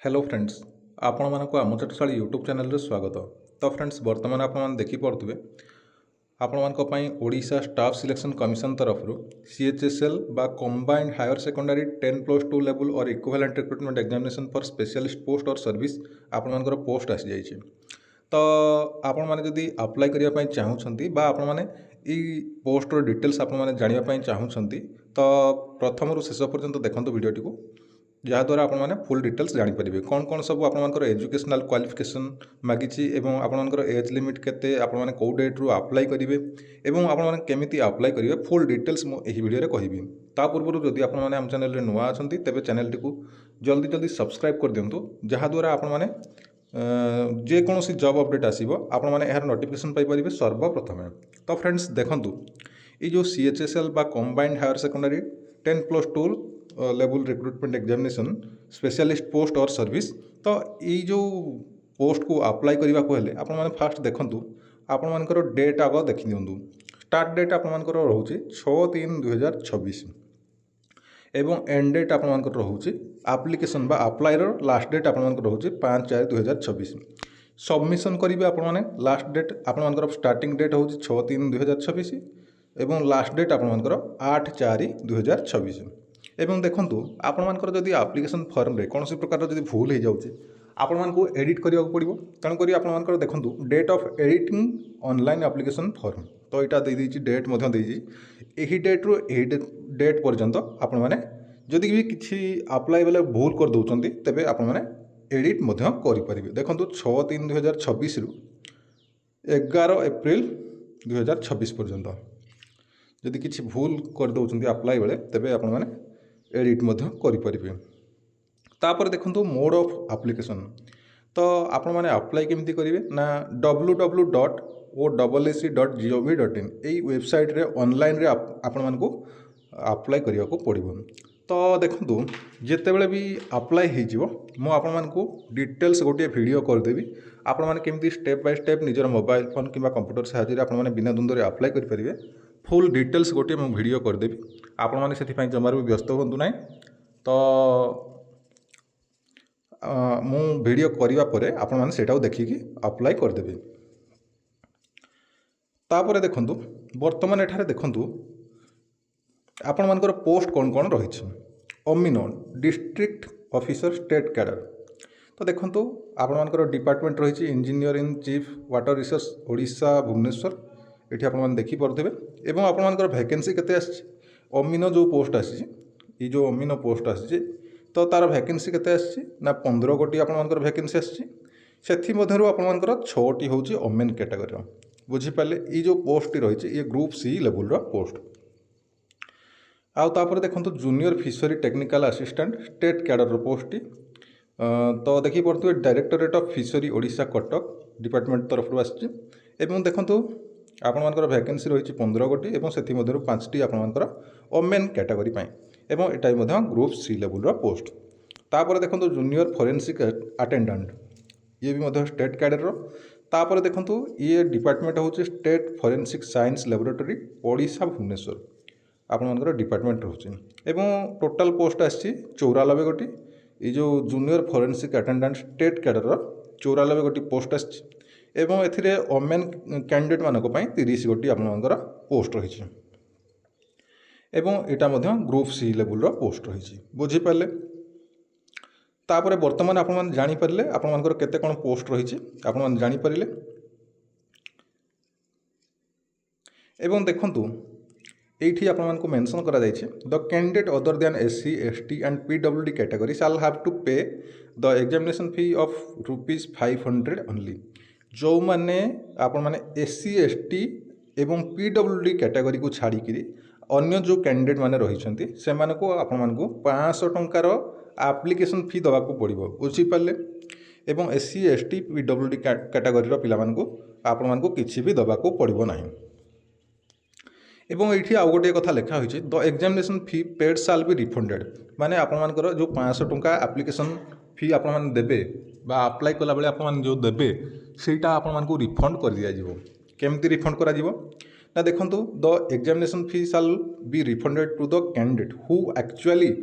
Hello friends आपण मानक आम चटशाली यूट्यूब चैनल रे स्वागत। तो फ्रेंड्स बर्तमान आपण देखिपे आपण मानक ओडिशा स्टाफ सिलेक्शन कमिशन तरफ CHSL बा कंबाइंड हायर सेकेंडरी 10+2 लेवल और equivalent recruitment examination for specialist post और सर्विस आपण मानकर पोस्ट आसी जाइए। तो आपण माने जदि अप्लाई करिया पई चाहुछंती बा आपण माने ई पोस्ट रो डिटेल्स आपण माने जानिया पई चाहुछंती तो प्रथम रु शेष पर्यंत देखंतु वीडियोटी को, जहाँद्वारा आपण मैंने फुल डिटेल्स जानीपर कौन कौन सब आपर एजुकेशनल क्वालिफिकेशन मागिची एवं आपर एज लिमिट केते आपण मैंने कौ डेट रु अप्लाई करेंगे एवं आपण मैंने केमिति अप्लाई करेंगे फुल डिटेल्स मुझे वीडियो कहबी। ता पूर्व जदि आपण मैंने आम चैनल नुआ अच्छा तेज चैनल टी जल्दी जल्दी सब्सक्राइब कर दिंतु, जहाँद्वारा आपण मैंने जेकोसी जॉब अपडेट आसो आपण मैंने यार नोटिफिकेशन पाइपर सर्वप्रथमे। तो फ्रेंड्स देखंतु ये जो CHSL बा combined higher secondary 10+2 level recruitment examination specialist post और सर्विस, तो ये जो पोस्ट को अप्लाई करने को हेले आपण माने फास्ट देखंतु आपण मानकर डेट आग देखि दियंतु। स्टार्ट डेट आपण मानकर रहउची 6/3/2026 एवं एंड डेट आपण मानकर रहउची एप्लिकेशन बा अप्लाई रो लास्ट डेट आपण मानकर रहउची 5/4/2026। सबमिशन करिवे आपण माने लास्ट डेट आपण मानकर स्टार्टिंग डेट होउची 6/3/2026 एवं लास्ट डेट आपण मानकर 8/4/2026। एवं देखंतु आपण मानकर जदि एप्लिकेशन फॉर्म रे कौन प्रकार जदि भूल हो जाउची आपण मानकु एडिट करिया पड़िबो। तेणु करी आपण मानकर देखंतु date of editing online application form, तो यहाँ दे देछि डेट मध्य देछि एही डेट रु एही डेट पर्यंत आपण माने जदि भी किछि अप्लाई बेले भूल कर दउचंती तेबे आपण माने एडिट मध्य करि परिबे। देखंतु 6/3/2026 रु 11/एप्रिल/2026 पर्यंत जदि किछि भूल कर दउचंती अप्लाई बेले तेबे आपण माने एडिट मध्य करि परिबे। तापर देखंतु मोड ऑफ एप्लिकेशन, तो आपण माने अप्लाई केमिति करिवे ना www.oac.gov.in एई वेबसाइट रे ऑनलाइन रे आपण मानकु अप्लाई करिया को पड़िबो। तो देखंतु जेते बेले भी अप्लाई हे जिवो मो आपण मानकु डिटेल्स गोटे वीडियो कर देबी। आपण माने केमिति स्टेप बाय स्टेप निजर मोबाइल फोन किबा कंप्यूटर सहायता रे आपण माने बिना द्वंद्व अप्लाई करि परिबे। फुल डिटेल्स गोटे मो वीडियो कर देबी, आपण माने सेति पई जमार भी व्यस्त होंतु नाही। तो मु वीडियो करिवा परे आपण माने सेटाও देखिकी अप्लाई कर देबे। तापरे देखंतु वर्तमान एठारे देखंतु आपण मानकर पोस्ट कौन कौन रही। अमीनो डिस्ट्रिक्ट ऑफिसर स्टेट कैडर, तो देखंतु आपण मानकर डिपार्टमेंट रही engineer in chief water resource Odisha Bhubaneswar, ये आपण मैंने देखी पारे। एवं आपण मानकर वैकेंसी केते आछि अमीनो जो पोस्ट आसी ये जो अमीनो पोस्ट आसी तो तार वैकेंसी केते आछि ना 15 गोटी आपण मानकर वैकेंसी आछि। सेथि मध्यरु आपण मानकर 6टी होछि ओमेन कैटेगरी बुझी पाले। ये जो पोस्ट रही ये ग्रुप C लेवल रो पोस्ट। आउ तापर देखंतु junior fishery technical assistant state cadre post तो देखी पड़े directorate of fishery Odisha Cuttack department तरफ आसी। देखंतु आपण मानकर वैकेंसी रही 15 गोटी एवं से 5टी आपण मानकर ओमेन कैटेगरी एवं एटा ग्रुप C लेवल रो पोस्ट। तापर देखंतु जूनियर फोरेंसिक अटेंडेंट ये भी स्टेट कैडर रो। तापर देखंतु ये डिपार्टमेंट होची state forensic science laboratory Odisha Bhubaneswar आपण मानकर डिपार्टमेंट रोचे। एवं टोटल पोस्ट आसी 94 गोटी। ये जो junior forensic attendant state cadre रो 94 गोटी पोस्ट आसी एवं एथिरे ओमेन कैंडिडेट मानक पई 30 गोटी आपण मानकर पोस्ट रही एवं एटा मध्य ग्रुप C लेवल रो पोस्ट रही बुझी पाले। तापर वर्तमान आपण मान जानि परले आपण मानकर केते कोन पोस्ट रही आपण मान जानि परिले। एवं देखंतु एठी आपण मान को मेंशन करा जायछि the candidate other than SC ST and PWD category shall have to pay the examination fee of ₹500 only. जो माने आपण माने SC ST एवं PWD कैटेगरी को छाड़ी किरी अन्य जो कैंडिडेट माने रही से मानको आपण मानको 500 टंकार एप्लिकेशन फी दवा को पड़िबो बुझी पाले। एवं SC ST PWD कैटेगरी रो पिला मानको आपण मानको किछि भी दवा को पड़िबो नाही। एवं ये आउ गोटे कथा लिखा होइछि the examination fee paid shall be refunded, माने आपण मानकर जो 500 टंका एप्लिकेशन फी आपण मान देबे बा अप्लाई कला बेले आपण मान जो देबे सेटा आपण मान को रिफंड कर दिया जिवो। केमती रिफंड करा जिवो ना देखंतु the examination fee shall be refunded to the candidate who actually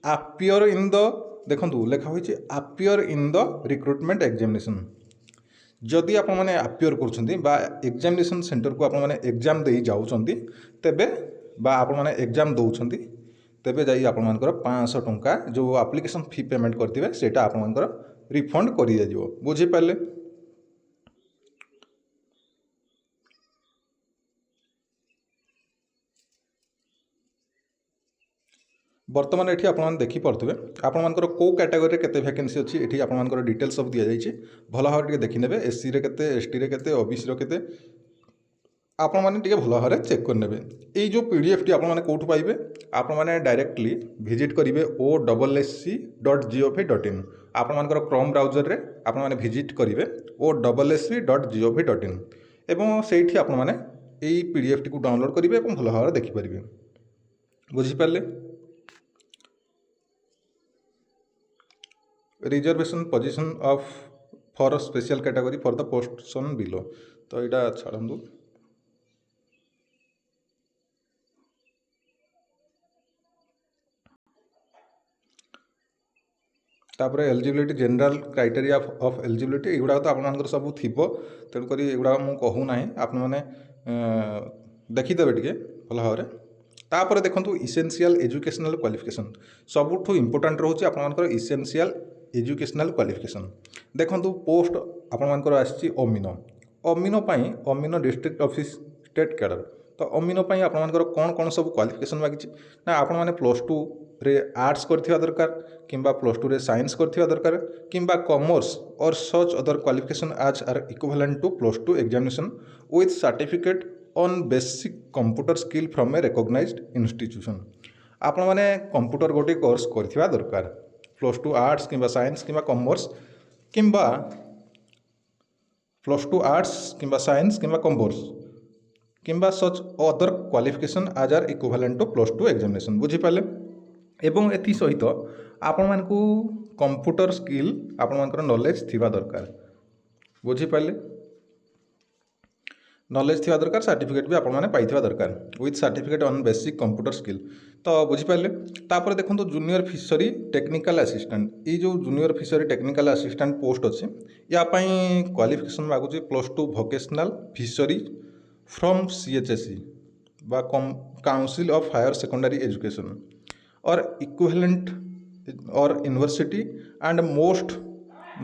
appear in the देखो लिखा होइछि appear in the recruitment examination. जदि आपण मैंने अपियर कर एग्जामिनेशन सेंटर को आपण मैंने एग्जाम दे जाउछंती तेबे बा आपण मैंने एग्जाम दौरान तेबे जाई आपण मानकर 500 टंका जो एप्लिकेशन फी पेमेंट करथिबे सेटा आपण मानकर रिफंड करि दियो। बुझी पाले। बर्तमान ये आपने देखिपे आपण मानकर कौ कैटेगरी केते वैकेंसी अच्छी ये आपण मानकर डिटेल्स सब दि जाइए भल भाव देखने एससी रे केते एसटी रे केते ओबीसी रे केते आपण माने टिके भल भाव चेक करने ये जो पीडीएफ टी आपण माने कोठु पाइबे आपण माने डायरेक्टली विजिट करिवे OSSC.gov.in आपण मानकर क्रोम ब्राउजर रे आपण माने विजिट करिवे OSSC.gov.in एवं सेठी आपण माने एई पीडीएफ टी को डाउनलोड करिवे एवं भल भाव देखि परिबे। बुझी पाले। Reservation position of for special category for the posts below तो यहाँ छाड़ू। तापर eligibility general criteria of eligibility एगुड़ा तो आप सब थी तेणुक एगुड़ा मुझे कहूँ ना आप देखीदे टे भल भाव। तापर देखो इसेंशियल एजुकेशनल क्वालिफिकेशन सबुठू इंपोर्टाट रोचे आप इसेंशियल एजुकेशनल क्वालिफिकेशन। देखो पोस्ट आपर आसी amino amino amino district office state cadre तो अमीनो आपर कौन कौन सब क्वालिफिकेशन मागिଛି ना आपण मैंने +2 रे आर्ट्स करथिबा दरकार किंबा +2 रे साइंस करथिबा दरकार किंबा कॉमर्स और such other qualification as are equivalent to +2 examination with certificate on basic computer skill from a recognized institution. आपण मैंने कंप्यूटर गोटे कोर्स करथिबा दरकार +2 आर्ट्स किंबा साइंस किंबा कॉमर्स किंबा +2 आर्ट्स किंबा साइंस किंबा कॉमर्स किंबा such other qualification as are equivalent to +2 examination. बुझी पाले। एवं एथि सहित आपण मानकू कंप्यूटर स्किल आपण मानकर नॉलेज थिबा दरकार। बुझी पाले। नॉलेज थिबा दरकार सर्टिफिकेट भी आपण माने पाइथिबा दरकार with certificate on basic computer skill तो बुझी पाले। तापर देखो जूनियर फिशरी टेक्निकल असिस्टेंट ये जो junior fishery technical assistant post अच्छे या क्वालिफिकेशन मागुची +2 वोकेशनल फिशरी फ्रॉम CHSE बा council of higher secondary education or equivalent or university and must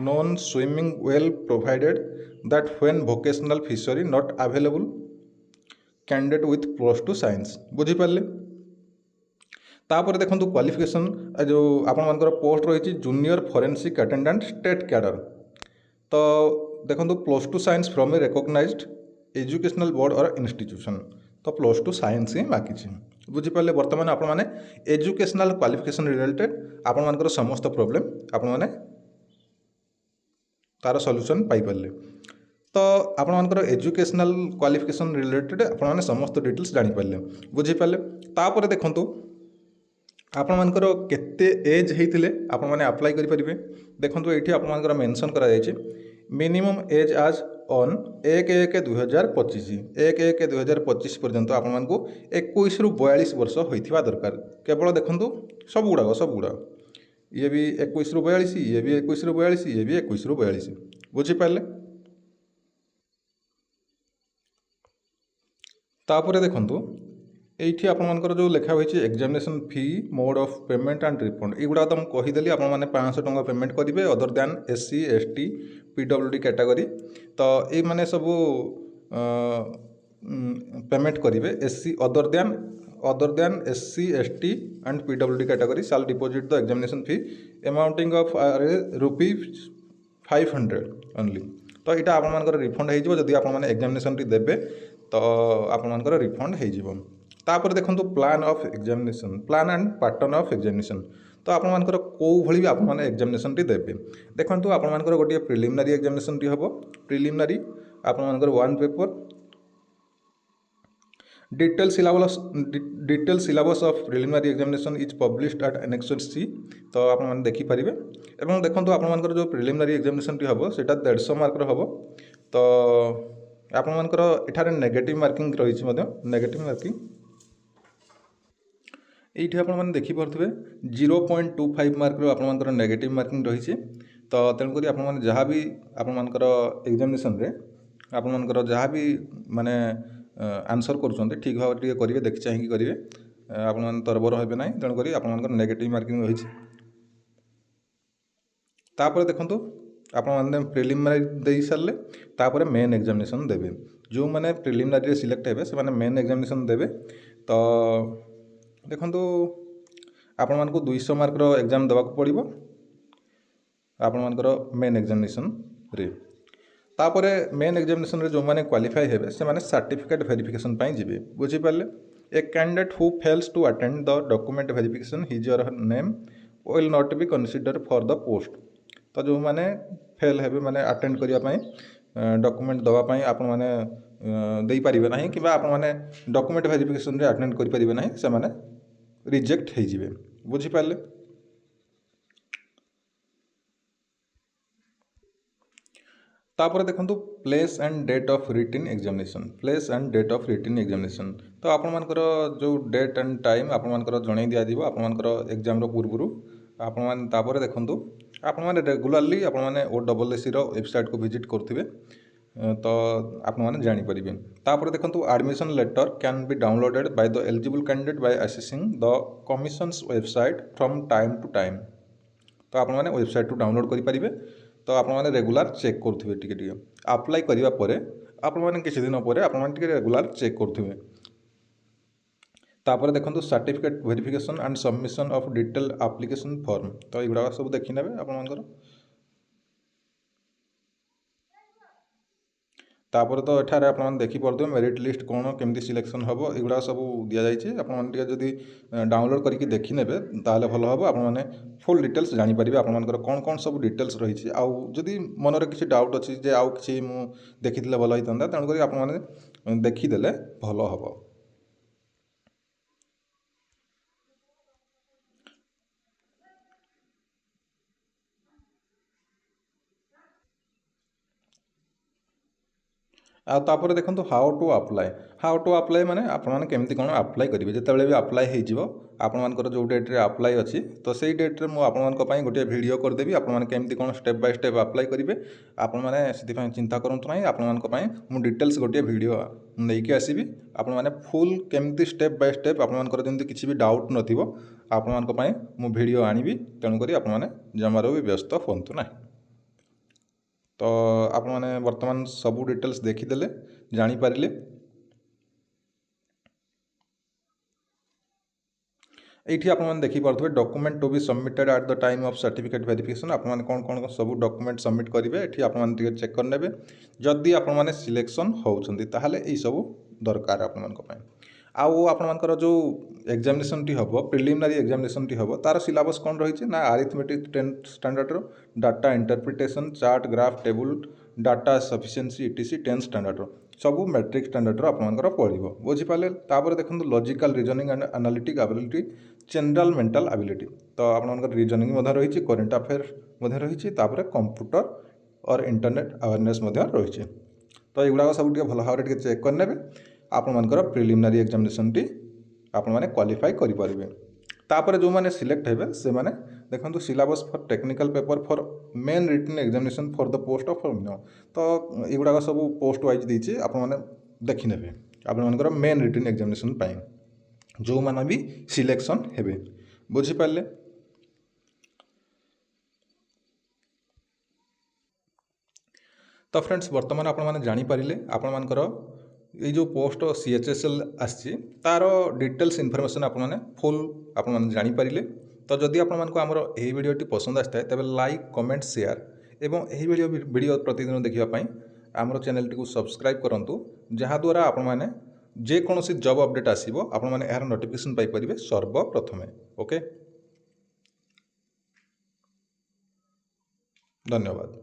know swimming well provided that when vocational fishery not available candidate with +2 science. बुझी पाले। तापर देखो qualification जो आपण पोस्ट रही junior forensic attendant state cadre तो देखो +2 science from a recognised educational board or institution तो +2 साइंस ही मागिଛି। बुझीपारे। बर्तमान आपण माने एजुकेशनल क्वालिफिकेशन रिलेटेड आपण मानकर समस्त प्रॉब्लम आपण माने तार सॉल्यूशन पाई पाले तो आपण मानकर एजुकेशनल क्वालिफिकेशन रिलेटेड आपण माने समस्त डिटेल्स जानि पाले। बुझीपारे। तापर देखंतु आपण मानकर केते एज हेइथिले आपण माने अप्लाई करि परिबे। देखंतु एठी आपण मानकर मेंशन करा जायछि मिनिमम एज आज ऑन 1/1/2025 1/1/2025 पर्यंत आपण मानकू 21 रु 42 वर्ष होइथिबा दरकार। केवल देखंतु सब गुड़ा ये भी 21 रु 42 ये भी 21 रु 42 ये भी 21 रु 42। बुझी पाले। तापर देखंतु एठी आपण मानकर जो लिखा होइछि examination fee mode of payment and refund एगुड़ा तो मुझे कहीदेली आपण माने 500 टंका पेमेंट करेंगे other than SC ST PWD category तो ये माने सब पेमेंट करेंगे SC other than SC ST and PWD category shall deposit the examination fee amounting of ₹500 only तो यहाँ आपण मानकर रिफंड हो जदि आपण माने एग्जामिनेशन देबे तो आपण मानकर रिफंड हो। तापर देखो plan of examination plan and pattern of examination तो आपण मानकर कौ भली भी आपण माने एग्जामिनेशन टी देबे। देखंतु आपण मानकर गोटे प्रिलिमिनरी एग्जामिनेशन टी हबो प्रिलिमिनरी आपण मानकर 1 paper detail syllabus of preliminary examination is published at annexure C तो आपण माने देखि परिबे। एवं देखंतु आपण मानकर जो प्रिलिमिनरी एग्जामिनेशन टी हबो सेटा 150 मार्क रो हबो तो आपण मानकर एठारे नेगेटिव मार्किंग रही नेगेटिव मार्किंग এইটি আপনার দেখিপারে 0.25 মার্কৰ আপনার নেগেটিভ মার্কিং রয়েছে। তো তেণুক আপনার যা भी আপনার एग्जामिनेशन আপনার যা भी মানে आंसर करुँच ठीक भाव करेंगे देखी चाहिए करेंगे आपने तरबर हे ना तेणुक आपंकर नेगेटिव मार्किंग रही। तापर देखो आपने प्रिलिमिनारी दे सारे तापर मेन एग्जामिनेशन देवे जो मैंने प्रिलिमिनारी सिलेक्ट हे से मेन एग्जामिनेशन देवे। तो देखो आपण मानक 200 मार्कर एग्जाम देवाक पड़ो आपण मानकर मेन एग्जामिनेशन रे। तापर मेन एग्जामिनेशन रे जो मैंने क्वालिफाई हेबे से माने सर्टिफिकेट वेरिफिकेशन पाई जिवे बुझी पाले। A candidate who fails to attend the document verification his or her name will not be consider for the post. तो जो मैंने फेल हेबे माने अटेंड करिया पाई डॉक्यूमेंट दवा पाई आपण माने देई परिबे नाही कि आपण माने डॉक्यूमेंट वेरिफिकेशन रे अटेंड करि परिबे नाही से माने रिजेक्ट हो जिवे बुझी पाले। तापर देखो place and date of written examination place and date of written examination. तो आपणकर जो डेट एंड टाइम आपणकर जन दिज्व आपणकर एग्जाम पूर्व आपण देखो आपण रेगुलाली आपण OSSC वेबसाइट को विजिट करुवे तो आपने जानीपर। तापर देखो admission letter can be downloaded by the eligible candidate by accessing the commission's website from time to time. तो आपने वेबसाइट टू डाउनलोड करेंगे तो आपने रेगुलर चेक करुवे टी अप्लाई करने आपने किसी दिन पर आपने रेगुलर चेक करुवे। तापर देखो certificate verification and submission of detail application form. तो युवा सब देखी ने आपर तापर तो एठारे आपन देखी पड़े मेरिट लिस्ट कौन केमती सिलेक्शन हम युवा सब दि जाइए आपड़ी डाउनलोड करके देखी ने ताले भल हम आपने फुल डिटेल्स जानीपर आपर कौन कौन सब डिटेल्स रही आदि मनरे किसी डाउट अच्छी जे आउ कि देखी भल होता तेणुक आपने देखीदे भल हम। तापर देखो हाउ टू अप्लाई माने आपने केमती कौन अप्लाई करेंगे जिते भी अप्लाई हो आपर जो डेट्रे अप्लाई अच्छी तो सही डेट्रे मुझे गोटे वीडियो करदेवी आपने केमती कौन स्टेप बाय स्टेप अप्लाई करेंगे आपने चिंता करूँ ना आपंपाई डिटेल्स गोटे वीडियो नहीं आसबि आपने फुल केमती स्टेप बाय स्टेप आपर जमी किसी भी डाउट नथिबो आपंपाई मु वीडियो आनिबि तेणुक आपने जमार भी व्यस्त हूँ ना। तो आप मैंने वर्तमान सबू डिटेल्स देखीदे जानीपारे। ये आपने देखिपे document to be submitted at the time of certificate verification आपने कौन कौन सब डॉक्यूमेंट सबमिट करेंगे ये आपने चेक करने जदि आपने सिलेक्शन होती ताहले यही सब दरकार आपंपाई। आपर जो एग्जामिनेशन टी हम प्रिलिमिनारी एग्जामिनेशन टी हम तार सिलेबस कौन रही ना arithmetic 10th standard data interpretation chart graph table data sufficiency etc. 10th standard सब मैट्रिक स्टैंडर्ड आपंकर पड़ो बुझीपारे। तापर देखो logical reasoning and analytic ability general mental ability तो आपंकर रीजनिंग रही करेन्ट अफेयर रही कंप्यूटर और इंटरनेट अवेयरनेस रही। तो युवा सब भल भाव चेक करने आपंकर प्रिलिमिनारी एग्जामिनेशन टी आपण मैंने क्वालिफाई करेंगे। तापर जो मैंने सिलेक्ट हे से मैंने देखो syllabus for technical paper for main written examination for the post of तो युवा सब पोस्ट वाइज देती आपने देखी ने आपंकर मेन रिटन एग्जामिनेशन पाई जो मैंने भी सिलेक्शन हे बुझीपारे। तो फ्रेंड्स वर्तमान आपने जानीपारे आपर ये जो पोस्ट CHSL आसी तार डिटेल्स इनफॉरमेशन आपने फुल आपने जानीपारे। तो जदि आमर यही वीडियोटी पसंद आए तेज लाइक कमेंट शेयर एवं यही वीडियो प्रतिदिन देखापी आमर चैनल टी सब्सक्राइब करूँ जहाँद्वारा आपने जेकोसी जॉब अपडेट आसो आपने यार नोटिफिकेशन पाइपर सर्वप्रथमे। ओके धन्यवाद।